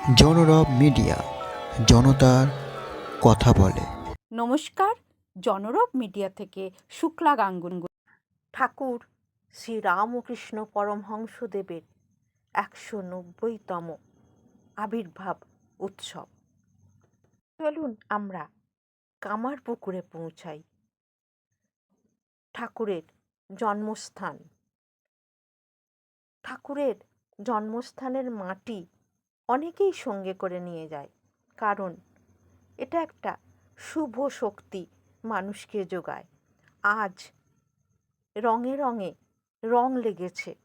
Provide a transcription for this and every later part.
জনরব media, জনতার কথা বলে। নমস্কার, জনরব মিডিয়া থেকে শুক্লা গাঙ্গুলি। ঠাকুর শ্রী রামকৃষ্ণ পরমহংসদেবের 190তম আবির্ভাব উৎসব। চলুন আমরা কামারপুকুরে পৌঁছাই। ঠাকুরের জন্মস্থান। ঠাকুরের জন্মস্থানের মাটি অনেকেই সঙ্গে করে নিয়ে যায়, কারণ এটা একটা শুভ শক্তি মানুষকে যোগায়। আজ রঙে রঙে রং লেগেছে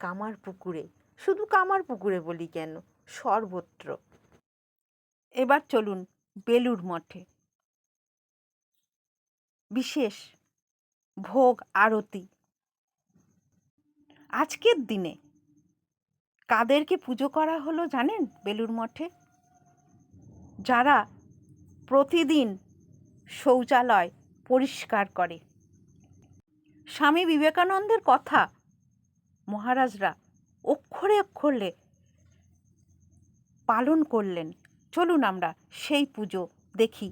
কামারপুকুরে। শুধু কামারপুকুরে বলি কেন, সর্বত্র। এবার চলুন বেলুড় মঠে। বিশেষ ভোগ আরতি। আজকের দিনে কাদেরকে পুজো করা হলো জানেন? বেলুড় মঠে যারা প্রতিদিন শৌচালয় পরিষ্কার করে। স্বামী বিবেকানন্দের কথা মহারাজরা অক্ষরে অক্ষরে পালন করলেন। চলুন আমরা সেই পুজো দেখি।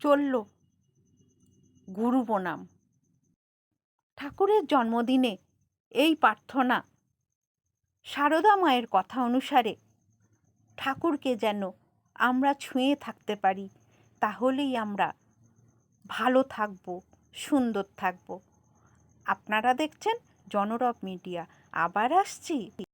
চলল গুরু প্রণাম। ঠাকুরের জন্মদিনে এই প্রার্থনা, সারদা মায়ের কথা অনুসারে ঠাকুরকে যেন আমরা ছুঁয়ে থাকতে পারি, তাহলেই আমরা ভালো থাকব, সুন্দর থাকব। আপনারা দেখছেন জনরব মিডিয়া। আবার আসছি।